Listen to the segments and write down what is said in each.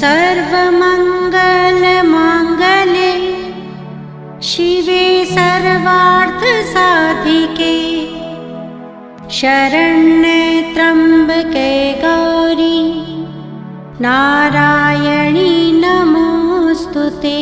सर्वमङ्गलमाङ्गल्ये शिवे सर्वार्थसाधिके शरण्ये त्र्यम्बके गौरी नारायणी नमोऽस्तुते।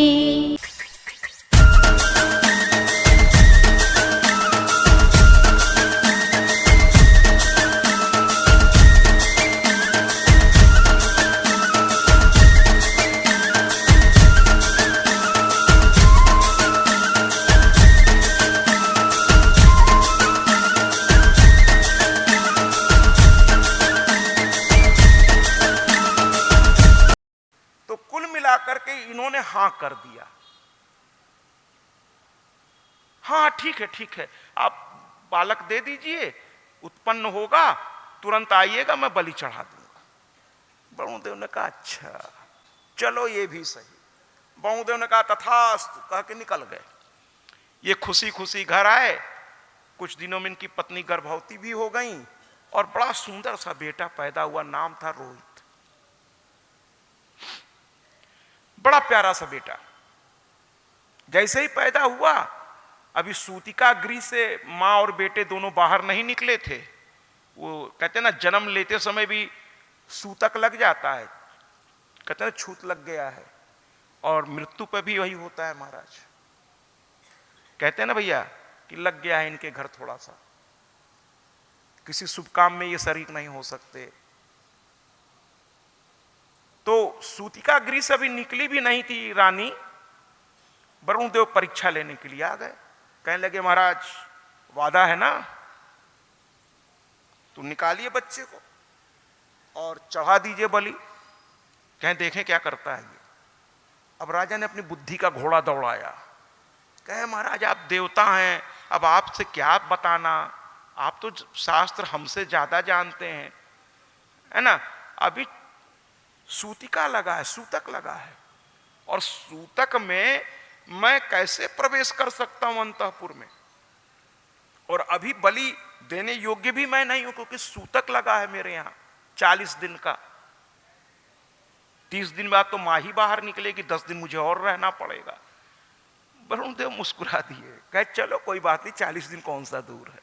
करके इन्होंने हां कर दिया। हाँ ठीक है आप बालक दे दीजिए, उत्पन्न होगा तुरंत आइएगा, मैं बलि चढ़ा दूंगा। बहुदेव ने कहा अच्छा चलो ये भी सही। बहुदेव ने कहा तथास्तु कह के निकल गए। ये खुशी खुशी घर आए। कुछ दिनों में इनकी पत्नी गर्भवती भी हो गई और बड़ा सुंदर सा बेटा पैदा हुआ, नाम था रोहित। बड़ा प्यारा सा बेटा। जैसे ही पैदा हुआ, अभी सूतिका गृह से मां और बेटे दोनों बाहर नहीं निकले थे। वो कहते हैं ना, जन्म लेते समय भी सूतक लग जाता है, कहते हैं छूत लग गया है, और मृत्यु पर भी वही होता है महाराज। कहते हैं ना भैया कि लग गया है इनके घर थोड़ा सा, किसी शुभ काम में ये शरीक नहीं हो सकते। तो सूतिका गृह से अभी निकली भी नहीं थी रानी, वरुणदेव परीक्षा लेने के लिए आ गए। कहने लगे महाराज वादा है ना, तो निकालिए बच्चे को और चढ़ा दीजिए बलि। कहें देखें क्या करता है ये। अब राजा ने अपनी बुद्धि का घोड़ा दौड़ाया। कहे महाराज आप देवता हैं, अब आपसे क्या बताना, आप तो शास्त्र हमसे ज्यादा जानते हैं, है ना। अभी सूतिका लगा है, सूतक लगा है, और सूतक में मैं कैसे प्रवेश कर सकता हूं अंतःपुर में, और अभी बलि देने योग्य भी मैं नहीं हूं क्योंकि सूतक लगा है मेरे यहां 40 दिन का। 30 दिन बाद तो मां ही बाहर निकलेगी, 10 दिन मुझे और रहना पड़ेगा। वरुणदेव मुस्कुरा दिए, कहे चलो कोई बात नहीं, 40 दिन कौन सा दूर है।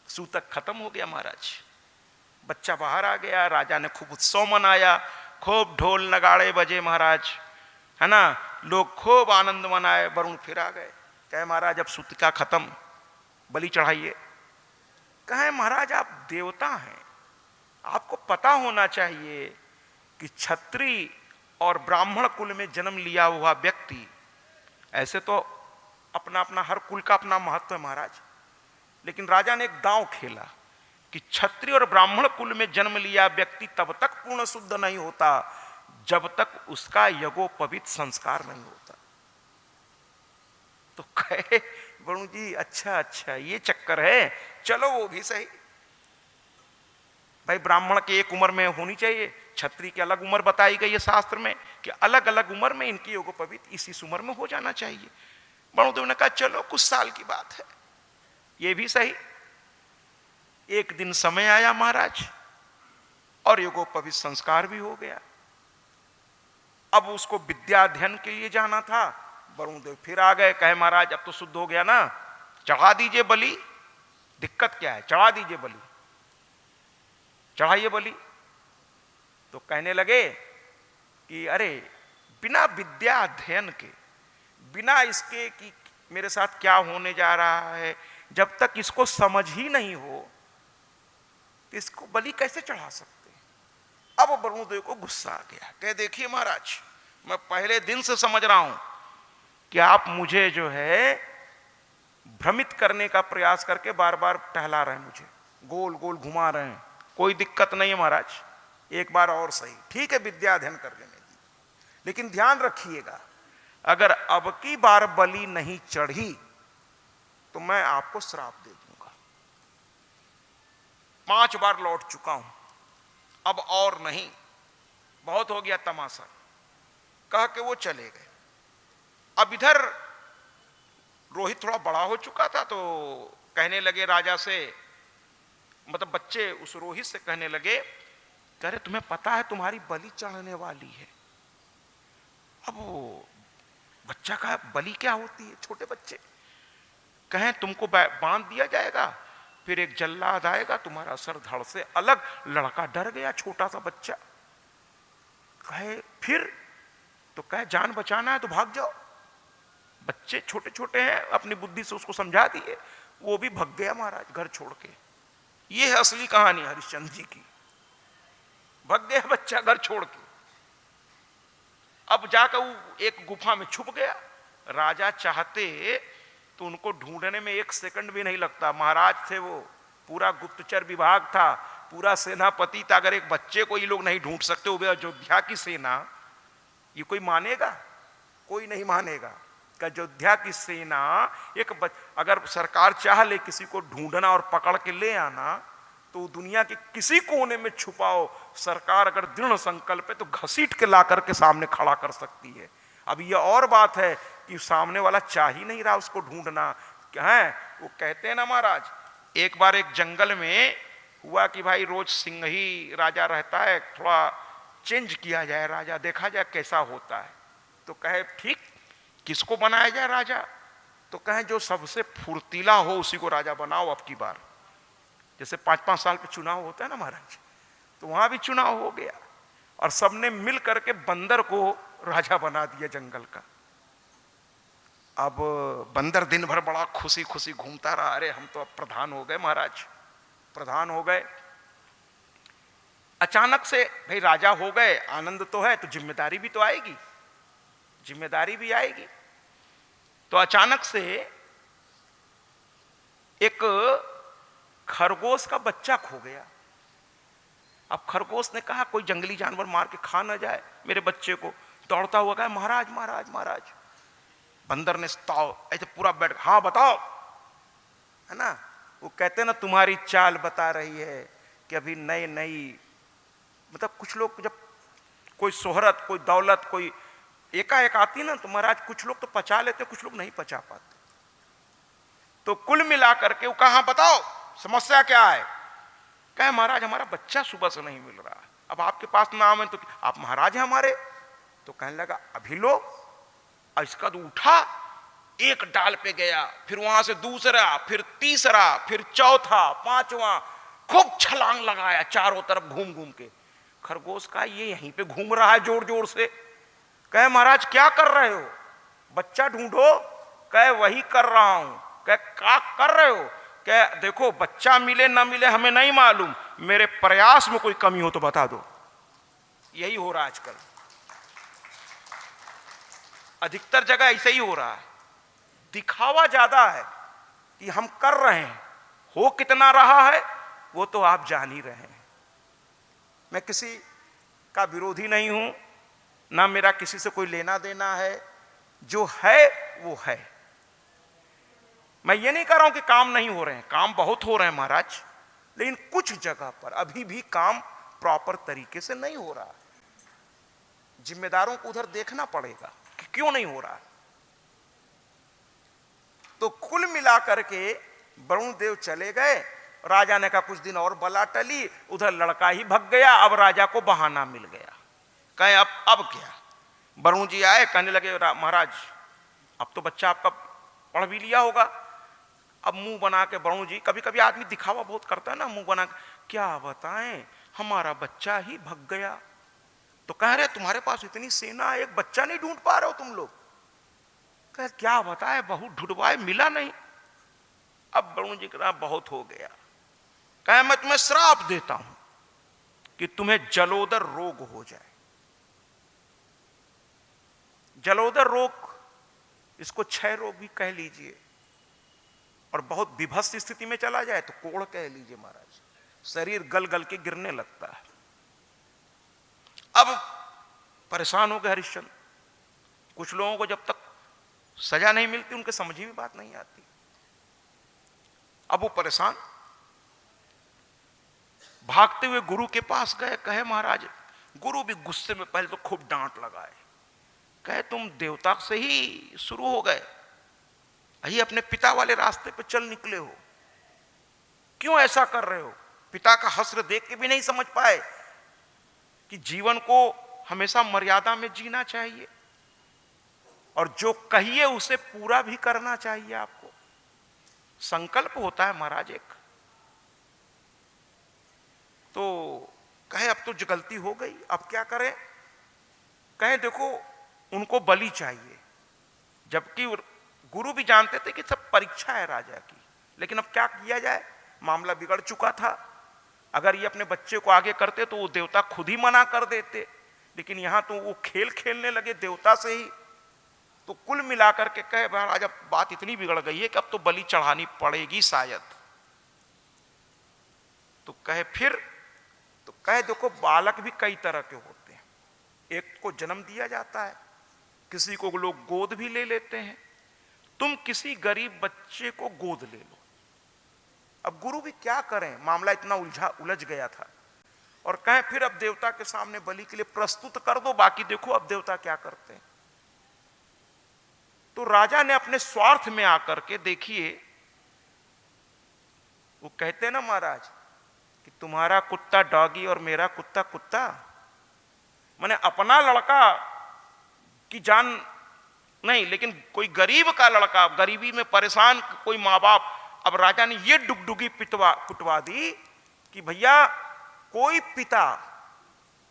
सूतक खत्म हो गया महाराज, बच्चा बाहर आ गया। राजा ने खूब उत्सव मनाया, खूब ढोल नगाड़े बजे महाराज, है ना, लोग खूब आनंद मनाए। वरुण फिर आ गए, कहे महाराज अब सूतिका खत्म, बलि चढ़ाइए। कहे महाराज आप देवता हैं, आपको पता होना चाहिए कि क्षत्रिय और ब्राह्मण कुल में जन्म लिया हुआ व्यक्ति, ऐसे तो अपना अपना हर कुल का अपना महत्व है महाराज, लेकिन राजा ने एक दांव खेला कि क्षत्रिय और ब्राह्मण कुल में जन्म लिया व्यक्ति तब तक पूर्ण शुद्ध नहीं होता जब तक उसका यज्ञोपवीत संस्कार नहीं होता। तो कहे वरुण जी अच्छा ये चक्कर है, चलो वो भी सही। भाई ब्राह्मण की एक उम्र में होनी चाहिए, क्षत्रिय की अलग उम्र बताई गई है शास्त्र में कि अलग अलग उम्र में इनकी यज्ञोपवीत इस उम्र में हो जाना चाहिए। वरुणदेव ने कहा चलो कुछ साल की बात है, ये भी सही। एक दिन समय आया महाराज, और यज्ञोपवीत संस्कार भी हो गया। अब उसको विद्या अध्ययन के लिए जाना था। वरुणदेव फिर आ गए, कहे महाराज अब तो शुद्ध हो गया ना, चढ़ा दीजिए बलि। दिक्कत क्या है, चढ़ा दीजिए बलि, चढ़ाइए बलि। तो कहने लगे कि अरे बिना विद्या अध्ययन के, बिना इसके कि मेरे साथ क्या होने जा रहा है, जब तक इसको समझ ही नहीं हो तो इसको बलि कैसे चढ़ा सकते। अब वरुणदेव को गुस्सा आ गया, कहे देखिए महाराज मैं पहले दिन से समझ रहा हूं कि आप मुझे जो है भ्रमित करने का प्रयास करके बार बार टहला रहे हैं, मुझे गोल गोल घुमा रहे हैं। कोई दिक्कत नहीं है महाराज, एक बार और सही, ठीक है विद्या अध्ययन कर लेने दी, लेकिन ध्यान रखिएगा अगर अब की बार बलि नहीं चढ़ी तो मैं आपको श्राप दे दूंगा। 5 बार लौट चुका हूं, अब और नहीं, बहुत हो गया तमाशा, कह के वो चले गए। अब इधर रोहित थोड़ा बड़ा हो चुका था, तो कहने लगे राजा से, मतलब बच्चे उस रोहित से कहने लगे, कह रहे तुम्हें पता है तुम्हारी बलि चढ़ने वाली है। अब वो बच्चा का बलि क्या होती है, छोटे बच्चे कहें तुमको बांध दिया जाएगा, फिर एक जल्लाद आएगा तुम्हारा सर धड़ से अलग। लड़का डर गया, छोटा सा बच्चा, कहे फिर तो कहे जान बचाना है तो भाग जाओ। बच्चे छोटे छोटे हैं, अपनी बुद्धि से उसको समझा दिए, वो भी भाग गया महाराज घर छोड़ के। ये है असली कहानी हरिश्चंद्र जी की। भाग गया बच्चा घर छोड़ के। अब जाकर वो एक गुफा में छुप गया। राजा चाहते तो उनको ढूंढने में एक सेकंड भी नहीं लगता। महाराज थे वो, पूरा गुप्तचर विभाग था, पूरा सेनापति था। अगर एक बच्चे को ये लोग नहीं ढूंढ सकते, वो अयोध्या की सेना, ये कोई मानेगा? कोई नहीं मानेगा। अयोध्या की सेना अगर सरकार चाह ले किसी को ढूंढना और पकड़ के ले आना, तो दुनिया के किसी कोने में छुपाओ, सरकार अगर दृढ़ संकल्प है तो घसीट के ला करके सामने खड़ा कर सकती है। अब ये और बात है कि सामने वाला चाह ही नहीं रहा उसको ढूंढना। क्या है वो कहते हैं ना महाराज, एक बार एक जंगल में हुआ कि भाई रोज सिंह ही राजा रहता है, थोड़ा चेंज किया जाए राजा, देखा जाए कैसा होता है। तो कहे ठीक, किसको बनाया जाए राजा? तो कहे जो सबसे फुर्तीला हो उसी को राजा बनाओ अब की बार। जैसे 5-5 साल पे चुनाव होता है ना महाराज, तो वहां भी चुनाव हो गया और सबने मिल करके बंदर को राजा बना दिया जंगल का। अब बंदर दिन भर बड़ा खुशी खुशी घूमता रहा, अरे हम तो अब प्रधान हो गए महाराज, प्रधान हो गए। अचानक से भाई राजा हो गए, आनंद तो है, तो जिम्मेदारी भी तो आएगी, जिम्मेदारी भी आएगी। तो अचानक से एक खरगोश का बच्चा खो गया। अब खरगोश ने कहा कोई जंगली जानवर मार के खा ना जाए मेरे बच्चे को। दौड़ता हुआ कहा महाराज महाराज महाराज। बंदर ने ऐसे पूरा बैठ, हाँ बताओ, है ना। वो कहते ना तुम्हारी चाल बता रही है कि अभी नई नई, मतलब कुछ लोग जब कोई शोहरत, कोई दौलत, कोई एकाएक आती ना, तो महाराज कुछ लोग तो पचा लेते, कुछ लोग नहीं पचा पाते। तो कुल मिला करके वो कहा बताओ समस्या क्या है? कहे महाराज हमारा बच्चा सुबह से नहीं मिल रहा, अब आपके पास नाम है तो आप महाराज हैं हमारे। तो कहने लगा अभी लो। और इसका तो उठा, एक डाल पे गया, फिर वहां से दूसरा, फिर तीसरा, फिर चौथा, पांचवा, खूब छलांग लगाया चारों तरफ घूम घूम के। खरगोश का ये यहीं पे घूम रहा है जोर जोर से। कहे महाराज क्या कर रहे हो? बच्चा ढूंढो। कहे वही कर रहा हूं। कहे क्या कर रहे हो? कहे देखो बच्चा मिले ना मिले हमें नहीं मालूम, मेरे प्रयास में कोई कमी हो तो बता दो। यही हो रहा है आजकल, अधिकतर जगह ऐसे ही हो रहा है। दिखावा ज्यादा है कि हम कर रहे हैं, हो कितना रहा है वो तो आप जान ही रहे हैं। मैं किसी का विरोधी नहीं हूं, ना मेरा किसी से कोई लेना देना है, जो है वो है। मैं ये नहीं कह रहा हूं कि काम नहीं हो रहे हैं, काम बहुत हो रहे हैं महाराज, लेकिन कुछ जगह पर अभी भी काम प्रॉपर तरीके से नहीं हो रहा। जिम्मेदारों को उधर देखना पड़ेगा कि क्यों नहीं हो रहा। तो कुल मिलाकर के वरुण देव चले गए। राजा ने कहा कुछ दिन और बला टली, उधर लड़का ही भग गया। अब राजा को बहाना मिल गया। कहे अब क्या? वरुण जी आए, कहने लगे महाराज अब तो बच्चा आपका पढ़ भी लिया होगा। अब मुंह बना के वरुण जी, कभी कभी आदमी दिखावा बहुत करता है ना, मुंह बना के क्या बताएं हमारा बच्चा ही भग गया। तो कह रहे तुम्हारे पास इतनी सेना है, एक बच्चा नहीं ढूंढ पा रहे हो तुम लोग? कह क्या बताए, बहुत ढूंढवाए मिला नहीं। अब वरुण जी कहा बहुत हो गया। कहे मैं तुम्हें श्राप देता हूं कि तुम्हें जलोदर रोग हो जाए। जलोदर रोग, इसको क्षय रोग भी कह लीजिए, और बहुत विभत्स स्थिति में चला जाए तो कोढ़ कह लीजिए महाराज। शरीर गल गल के गिरने लगता है। अब परेशान हो गए हरिश्चंद्र। कुछ लोगों को जब तक सजा नहीं मिलती उनके समझ में बात नहीं आती। अब वो परेशान, भागते हुए गुरु के पास गए। कहे महाराज, गुरु भी गुस्से में पहले तो खूब डांट लगाए। कहे तुम देवता से ही शुरू हो गए, यही अपने पिता वाले रास्ते पे चल निकले हो, क्यों ऐसा कर रहे हो? पिता का हश्र देख के भी नहीं समझ पाए कि जीवन को हमेशा मर्यादा में जीना चाहिए। और जो कहिए उसे पूरा भी करना चाहिए आपको। संकल्प होता है महाराज एक। तो कहे अब तो गलती हो गई, अब क्या करें? कहे देखो उनको बलि चाहिए, जबकि गुरु भी जानते थे कि सब परीक्षा है राजा की, लेकिन अब क्या किया जाए, मामला बिगड़ चुका था। अगर ये अपने बच्चे को आगे करते तो वो देवता खुद ही मना कर देते, लेकिन यहां तो वो खेल खेलने लगे देवता से ही। तो कुल मिलाकर के कहे महाराज अब बात इतनी बिगड़ गई है कि अब तो बलि चढ़ानी पड़ेगी शायद। तो कहे फिर? तो कहे देखो बालक भी कई तरह के होते हैं, एक को जन्म दिया जाता है, किसी को लोग गोद भी ले लेते हैं। तुम किसी गरीब बच्चे को गोद ले लो। अब गुरु भी क्या करें, मामला इतना उलझ गया था। और कहें फिर अब देवता के सामने बलि के लिए प्रस्तुत कर दो, बाकी देखो अब देवता क्या करते हैं। तो राजा ने अपने स्वार्थ में आकर के, देखिए वो कहते हैं ना महाराज कि तुम्हारा कुत्ता डॉगी और मेरा कुत्ता कुत्ता, माने अपना लड़का की जान नहीं, लेकिन कोई गरीब का लड़का, गरीबी में परेशान कोई माँ बाप। अब राजा ने ये डुगडुगी कुटवा दी कि भैया कोई पिता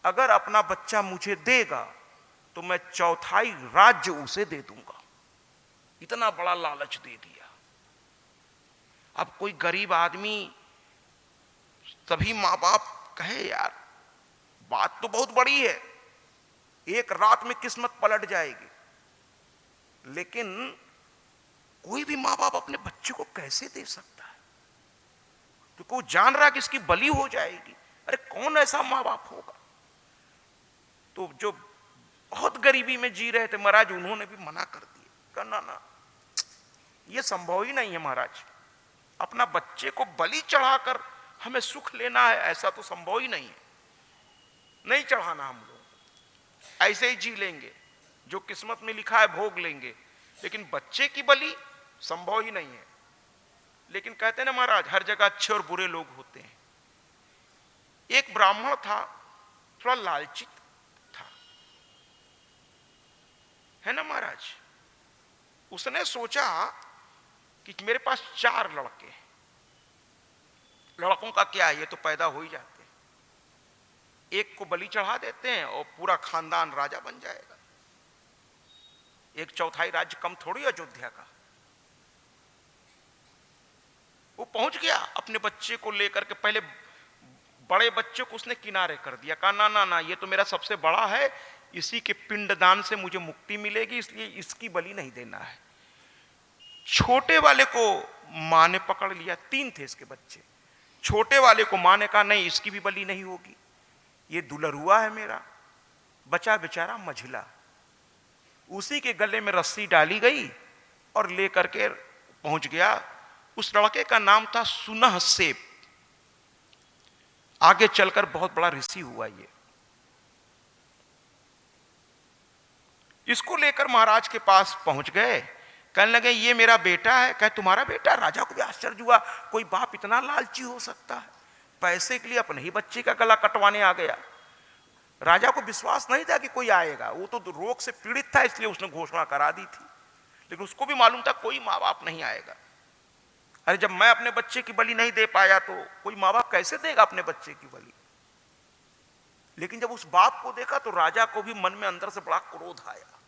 अगर अपना बच्चा मुझे देगा तो मैं चौथाई राज्य उसे दे दूंगा। इतना बड़ा लालच दे दिया। अब कोई गरीब आदमी, सभी माँ बाप कहे यार बात तो बहुत बड़ी है, एक रात में किस्मत पलट जाएगी, लेकिन कोई भी माँ बाप अपने बच्चे को कैसे दे सकता है? क्योंकि वो जान रहा है कि इसकी बलि हो जाएगी। अरे कौन ऐसा माँ बाप होगा? तो जो बहुत गरीबी में जी रहे थे महाराज, उन्होंने भी मना कर दिया, कहना ना ये संभव ही नहीं है महाराज, अपना बच्चे को बलि चढ़ाकर हमें सुख लेना है, ऐसा तो संभव ही नहीं है, नहीं चढ़ाना। हम लोग ऐसे ही जी लेंगे, जो किस्मत में लिखा है भोग लेंगे, लेकिन बच्चे की बलि संभव ही नहीं है। लेकिन कहते हैं ना महाराज हर जगह अच्छे और बुरे लोग होते हैं। एक ब्राह्मण था, थोड़ा लालची था, है ना महाराज। उसने सोचा कि मेरे पास 4 लड़के हैं, लड़कों का क्या है, ये तो पैदा हो ही जाते हैं, एक को बलि चढ़ा देते हैं और पूरा खानदान राजा बन जाएगा। एक चौथाई राज्य कम थोड़ी अयोध्या का। वो पहुंच गया अपने बच्चे को लेकर के, पहले बड़े बच्चे को उसने किनारे कर दिया, कहा ना ना ना ये तो मेरा सबसे बड़ा है, इसी के पिंडदान से मुझे मुक्ति मिलेगी, इसलिए इसकी बलि नहीं देना है। छोटे वाले को मां ने पकड़ लिया, 3 थे इसके बच्चे। छोटे वाले को मां ने कहा नहीं इसकी भी बलि नहीं होगी, ये दुलरुआ है मेरा, बचा बेचारा मझिला। उसी के गले में रस्सी डाली गई और लेकर के पहुंच गया। उस लड़के का नाम था सुनहसेप, आगे चलकर बहुत बड़ा ऋषि हुआ ये। इसको लेकर महाराज के पास पहुंच गए, कहने लगे ये मेरा बेटा है। कहे तुम्हारा बेटा? राजा को भी आश्चर्य हुआ, कोई बाप इतना लालची हो सकता है, पैसे के लिए अपने ही बच्चे का गला कटवाने आ गया। राजा को विश्वास नहीं था कि कोई आएगा, वो तो रोग से पीड़ित था इसलिए उसने घोषणा करा दी थी, लेकिन उसको भी मालूम था कोई माँ बाप नहीं आएगा। अरे जब मैं अपने बच्चे की बलि नहीं दे पाया तो कोई माँ बाप कैसे देगा अपने बच्चे की बलि? लेकिन जब उस बाप को देखा तो राजा को भी मन में अंदर से बड़ा क्रोध आया।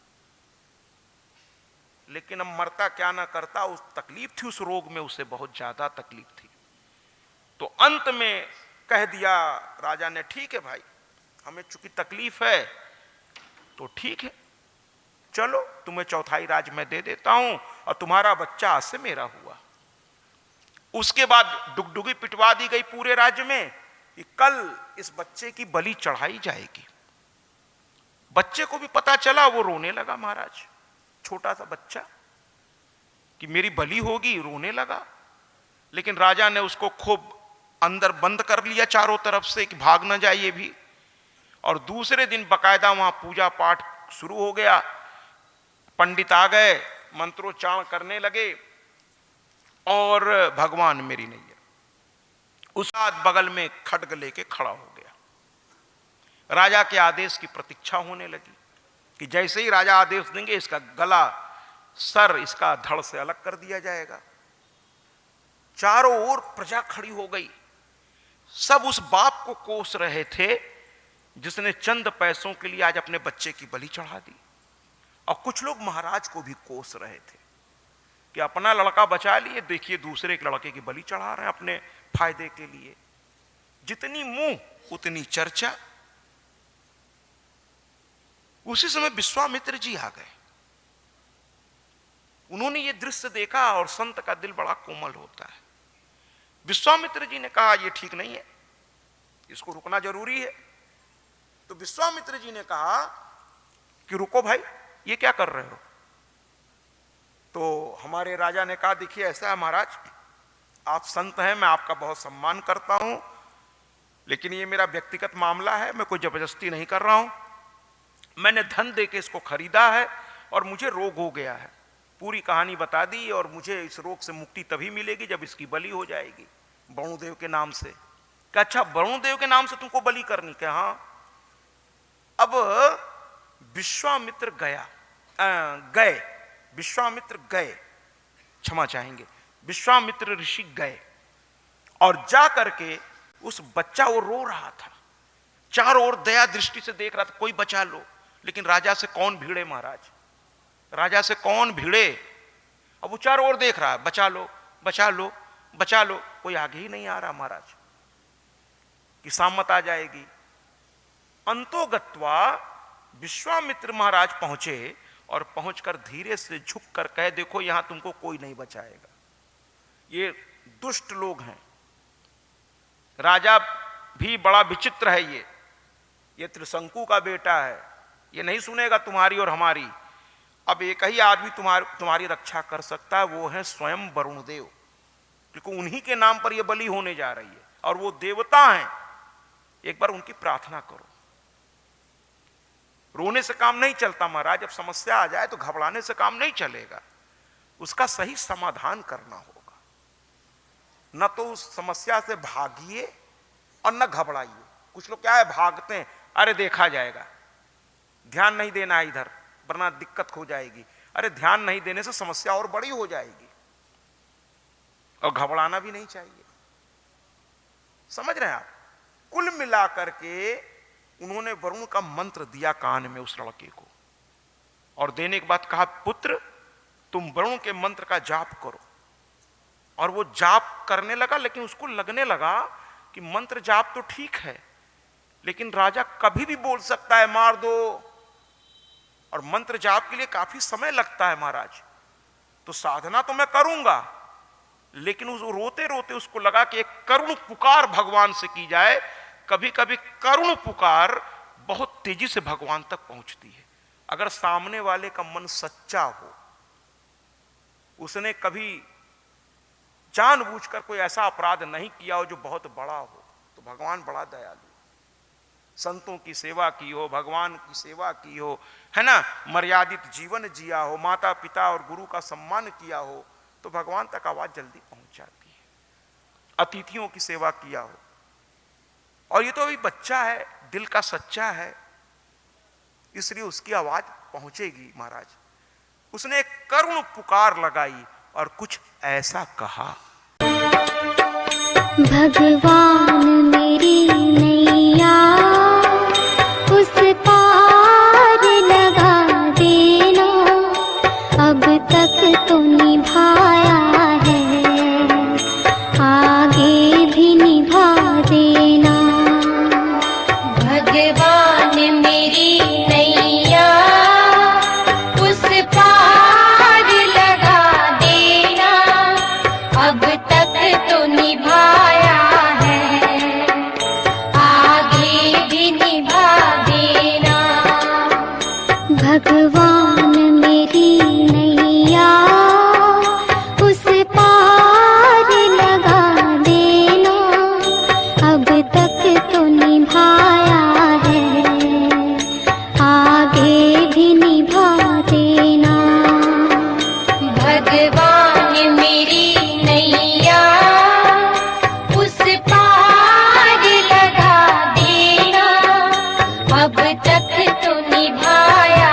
लेकिन अब मरता क्या ना करता, उस तकलीफ थी, उस रोग में उसे बहुत ज्यादा तकलीफ थी। तो अंत में कह दिया राजा ने, ठीक है भाई हमें चूंकि तकलीफ है तो ठीक है, चलो तुम्हें चौथाई राज मैं दे देता हूं और तुम्हारा बच्चा आज से मेरा हुआ। उसके बाद डुगडुगी पिटवा दी गई पूरे राज्य में कि कल इस बच्चे की बलि चढ़ाई जाएगी। बच्चे को भी पता चला, वो रोने लगा महाराज, छोटा सा बच्चा, कि मेरी बलि होगी, रोने लगा। लेकिन राजा ने उसको खूब अंदर बंद कर लिया चारों तरफ से कि भाग ना जाए ये भी। और दूसरे दिन बकायदा वहां पूजा पाठ शुरू हो गया, पंडित आ गए, मंत्रोच्चारण करने लगे और भगवान मेरी नैया। उस रात बगल में खड्ग लेके खड़ा हो गया। राजा के आदेश की प्रतीक्षा होने लगी कि जैसे ही राजा आदेश देंगे इसका गला, सर, इसका धड़ से अलग कर दिया जाएगा। चारों ओर प्रजा खड़ी हो गई, सब उस बाप को कोस रहे थे जिसने चंद पैसों के लिए आज अपने बच्चे की बलि चढ़ा दी, और कुछ लोग महाराज को भी कोस रहे थे कि अपना लड़का बचा लिए, देखिए दूसरे के लड़के की बलि चढ़ा रहे हैं अपने फायदे के लिए। जितनी मुंह उतनी चर्चा। उसी समय विश्वामित्र जी आ गए। उन्होंने ये दृश्य देखा और संत का दिल बड़ा कोमल होता है। विश्वामित्र जी ने कहा ये ठीक नहीं है, इसको रुकना जरूरी है। तो विश्वामित्र जी ने कहा कि रुको भाई, ये क्या कर रहे हो? तो हमारे राजा ने कहा देखिए ऐसा है महाराज, आप संत हैं, मैं आपका बहुत सम्मान करता हूं, लेकिन ये मेरा व्यक्तिगत मामला है, मैं कोई जबरदस्ती नहीं कर रहा हूं। मैंने धन देके इसको खरीदा है और मुझे रोग हो गया है। पूरी कहानी बता दी, और मुझे इस रोग से मुक्ति तभी मिलेगी जब इसकी बलि हो जाएगी वरुणदेव के नाम से। क्या अच्छा, वरुणदेव के नाम से तुमको बलि करनी? क्या हाँ। अब विश्वामित्र विश्वामित्र गए, क्षमा चाहेंगे, विश्वामित्र ऋषि गए और जा करके उस बच्चा, वो रो रहा था, चारों ओर दया दृष्टि से देख रहा था, कोई बचा लो। लेकिन राजा से कौन भिड़े महाराज, राजा से कौन भिड़े? अब वो चारों ओर देख रहा है, बचा लो बचा लो बचा लो, कोई आगे ही नहीं आ रहा महाराज कि सामत आ जाएगी। अंतोगत्वा विश्वामित्र महाराज पहुंचे और पहुंचकर धीरे से झुक कर कहे देखो यहां तुमको कोई नहीं बचाएगा, ये दुष्ट लोग हैं। राजा भी बड़ा विचित्र है, ये त्रिशंकु का बेटा है, ये नहीं सुनेगा तुम्हारी और हमारी। अब एक ही आदमी तुम्हारी रक्षा कर सकता है, वो है स्वयं वरुणदेव, क्योंकि उन्हीं के नाम पर यह बलि होने जा रही है और वो देवता हैं। एक बार उनकी प्रार्थना करो। रोने से काम नहीं चलता महाराज, जब समस्या आ जाए तो घबराने से काम नहीं चलेगा, उसका सही समाधान करना होगा। न तो उस समस्या से भागिए और न घबराइए। कुछ लोग क्या है, भागते हैं, अरे देखा जाएगा, ध्यान नहीं देना है इधर वरना दिक्कत हो जाएगी। अरे ध्यान नहीं देने से समस्या और बड़ी हो जाएगी, और घबराना भी नहीं चाहिए। समझ रहे हैं आप? कुल मिलाकर के उन्होंने वरुण का मंत्र दिया कान में उस लड़के को, और देने के बाद कहा पुत्र तुम वरुण के मंत्र का जाप करो। और वो जाप करने लगा, लेकिन उसको लगने लगा कि मंत्र जाप तो ठीक है, लेकिन राजा कभी भी बोल सकता है मार दो, और मंत्र जाप के लिए काफी समय लगता है महाराज। तो साधना तो मैं करूंगा, लेकिन उस रोते रोते उसको लगा कि एक करुण पुकार भगवान से की जाए। कभी कभी करुण पुकार बहुत तेजी से भगवान तक पहुंचती है। अगर सामने वाले का मन सच्चा हो, उसने कभी जानबूझकर कोई ऐसा अपराध नहीं किया हो जो बहुत बड़ा हो, तो भगवान बड़ा दयालु। संतों की सेवा की हो, भगवान की सेवा की हो, है ना, मर्यादित जीवन जिया हो, माता पिता और गुरु का सम्मान किया हो, तो भगवान तक आवाज जल्दी पहुंच जाती है। अतिथियों की सेवा किया हो, और ये तो अभी बच्चा है, दिल का सच्चा है, इसलिए उसकी आवाज पहुंचेगी महाराज। उसने एक करुण पुकार लगाई और कुछ ऐसा कहा, भगवान मेरी नैया उस पार लगा देना, अब तक तो निभाया है, आगे भी निभा देना। भगवान मेरी नैया उस पार लगा देना, अब तक तो निभाया है, आगे भी निभा देना। भगवान मेरी नैया उस पार लगा देना, अब तक तो निभाया है, आगे भी निभा देना। भगवान मेरी नैया उस पार लगा देना, अब तक तो निभाया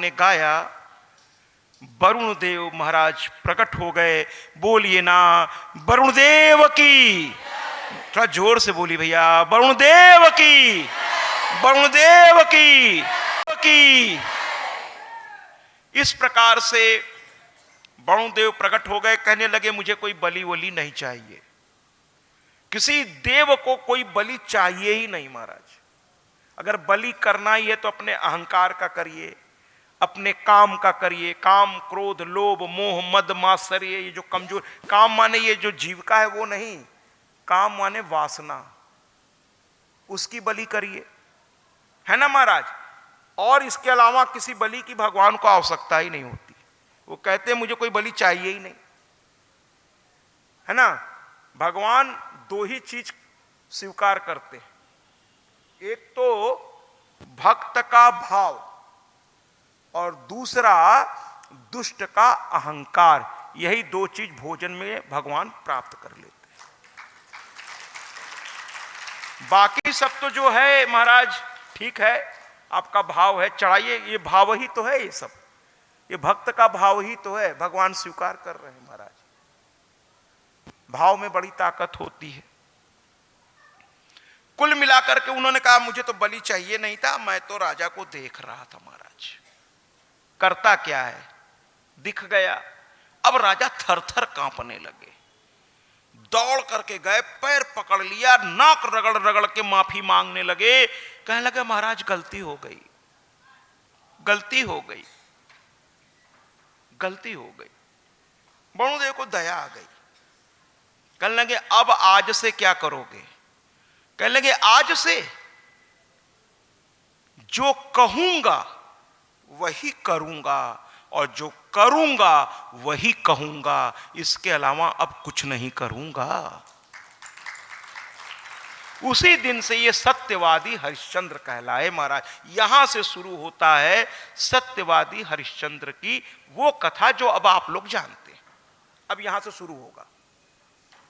ने गाया, वरुण देव महाराज प्रकट हो गए। बोलिए ना वरुण देव की, थोड़ा जोर से बोली भैया, वरुण देव की, वरुण देव की। इस प्रकार से वरुण देव प्रकट हो गए, कहने लगे मुझे कोई बलि वली नहीं चाहिए, किसी देव को कोई बलि चाहिए ही नहीं महाराज। अगर बलि करना ही है तो अपने अहंकार का करिए, अपने काम का करिए। काम, क्रोध, लोभ, मोह, मद, मात्सर्य, ये जो कमजोर, काम माने ये जो जीविका है वो नहीं, काम माने वासना, उसकी बलि करिए, है ना महाराज। और इसके अलावा किसी बलि की भगवान को आवश्यकता ही नहीं होती। वो कहते हैं मुझे कोई बलि चाहिए ही नहीं, है ना। भगवान दो ही चीज स्वीकार करते हैं, एक तो भक्त का भाव और दूसरा दुष्ट का अहंकार। यही दो चीज भोजन में भगवान प्राप्त कर लेते हैं। बाकी सब तो जो है महाराज ठीक है, आपका भाव है, चढ़ाइए, ये भाव ही तो है, ये सब ये भक्त का भाव ही तो है, भगवान स्वीकार कर रहे हैं महाराज। भाव में बड़ी ताकत होती है। कुल मिलाकर के उन्होंने कहा मुझे तो बलि चाहिए नहीं था, मैं तो राजा को देख रहा था महाराज, करता क्या है, दिख गया। अब राजा थर थर कांपने लगे, दौड़ करके गए, पैर पकड़ लिया, नाक रगड़ रगड़ के माफी मांगने लगे। कहने लगे महाराज गलती हो गई, गलती हो गई, गलती हो गई। वरुणदेव को दया आ गई। कहने लगे अब आज से क्या करोगे? कहने लगे आज से जो कहूंगा वही करूंगा और जो करूंगा वही कहूंगा, इसके अलावा अब कुछ नहीं करूंगा। उसी दिन से ये सत्यवादी हरिश्चंद्र कहलाए महाराज। यहां से शुरू होता है सत्यवादी हरिश्चंद्र की वो कथा जो अब आप लोग जानते हैं। अब यहां से शुरू होगा।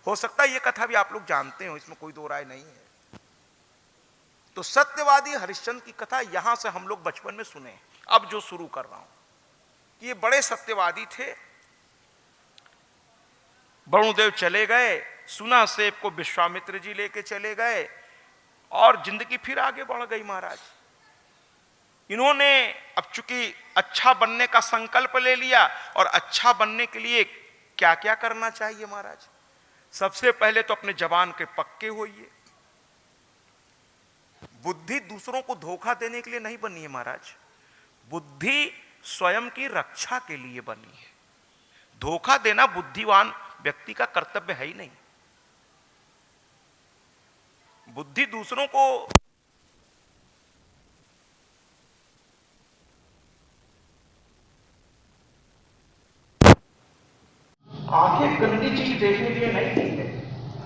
हो सकता है ये कथा भी आप लोग जानते हो, इसमें कोई दो राय नहीं है। तो सत्यवादी हरिश्चंद्र की कथा यहां से हम लोग बचपन में सुने। अब जो शुरू कर रहा हूं, ये बड़े सत्यवादी थे। वरुणदेव चले गए, सुना सेब को विश्वामित्र जी लेके चले गए और जिंदगी फिर आगे बढ़ गई महाराज। इन्होंने अब चूंकि अच्छा बनने का संकल्प ले लिया, और अच्छा बनने के लिए क्या क्या करना चाहिए महाराज? सबसे पहले तो अपने जबान के पक्के होइए। बुद्धि दूसरों को धोखा देने के लिए नहीं बनी है महाराज, बुद्धि स्वयं की रक्षा के लिए बनी है। धोखा देना बुद्धिवान व्यक्ति का कर्तव्य है ही नहीं। बुद्धि दूसरों को आंखें गंदी चीज देखने के लिए नहीं दी है।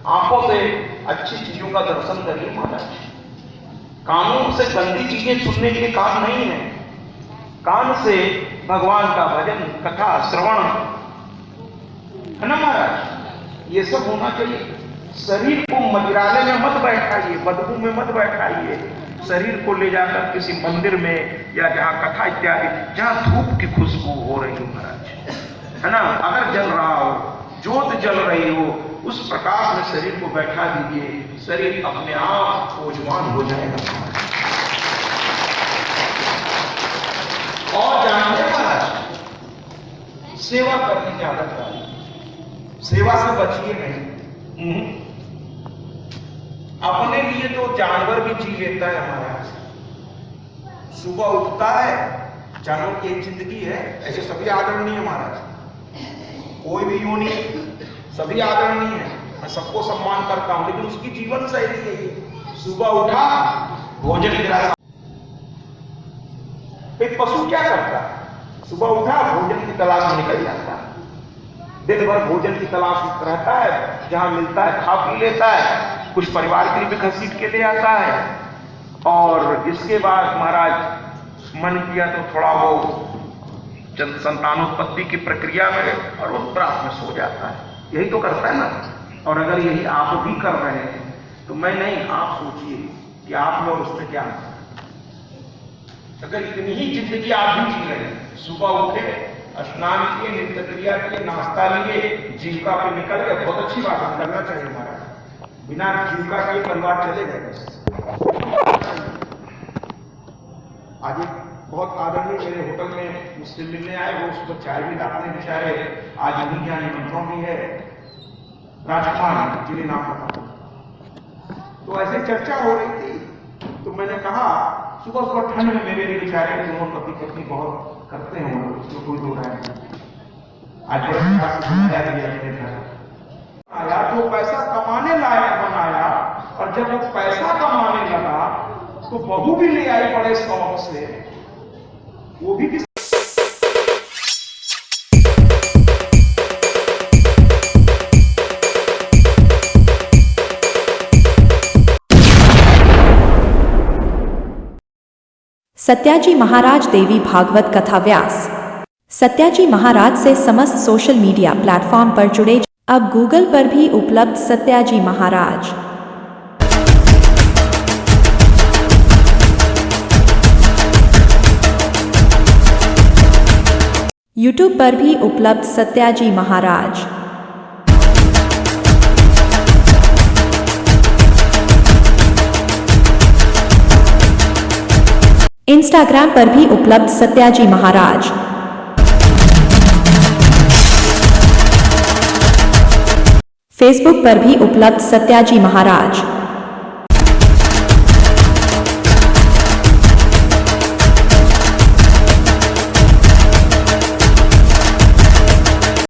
आंखों से अच्छी चीजों का दर्शन करिए महाराज। कानों से गंदी चीजें सुनने के लिए कान नहीं है। कान से भगवान का भजन, कथा, श्रवण, है ना महाराज, ये सब होना चाहिए। शरीर को मदिरालय में मत बैठाइए, बदबू में मत बैठाइए। शरीर को ले जाकर किसी मंदिर में या जहां कथा इत्यादि, जहां धूप की खुशबू हो रही हो महाराज, है ना, अगर जल रहा हो, ज्योत जल रही हो, उस प्रकाश में शरीर को बैठा दीजिए। शरीर अपने आप ओजवान हो जाएगा। और जानते महाराज, सेवा करने की आदत डालिए। सेवा से बचिए नहीं। अपने लिए तो जानवर भी जी लेता है महाराज। सुबह उठता है, जानवर की एक जिंदगी है, ऐसे सभी आदरणीय है महाराज। कोई भी यूं नहीं, सभी आदरणीय है, मैं सबको सम्मान करता हूं, लेकिन उसकी जीवन शैली है। सुबह उठा, भोजन गिरा। एक पशु क्या करता है? सुबह उठा, भोजन की तलाश में निकल जाता है। दिन भर भोजन की तलाश रहता है, जहां मिलता है खा पी लेता है, कुछ परिवार के लिए भी घसीट के ले आता है। और इसके बाद महाराज मन किया तो थोड़ा वो संतानोत्पत्ति की प्रक्रिया में और वो प्रात में सो जाता है। यही तो करता है ना। और अगर यही आप भी कर रहे हैं तो मैं नहीं, आप सोचिए कि आप में और उसमें क्या है। अगर इतनी ही जिंदगी आप भी जी रहे हैं, सुबह उठे, स्नान किए, नित्य क्रिया किए, नाश्ता लिए, जीविका पे निकल गए, बहुत अच्छी बात है, करना चाहिए महाराज। बिना जीविका के परिवार चले गए। आज एक बहुत आदरणीय मेरे होटल में मुझसे मिलने आए, वो उसको चाय भी लाते हैं बेचारे, आज नहीं जाने मंत्रों की है, राजकुमार जिन्हें नाम पता। तो ऐसे चर्चा हो रही थी, तो मैंने कहा सुबह सुबह ठंड में मेरे लिए बेचारे दोनों पति पत्नी बहुत करते हैं, उसमें कोई दो राय नहीं। आज अपने घर आया तो पैसा कमाने लायक बनाया, और जब वो पैसा कमाने लगा तो बहू भी ले आई बड़े शौक से, वो भी सत्याजी महाराज देवी भागवत कथा व्यास। सत्याजी महाराज से समस्त सोशल मीडिया प्लेटफॉर्म पर जुड़े। अब गूगल पर भी उपलब्ध सत्याजी महाराज। यूट्यूब पर भी उपलब्ध सत्याजी महाराज। इंस्टाग्राम पर भी उपलब्ध सत्याजी महाराज। फेसबुक पर भी उपलब्ध सत्याजी महाराज।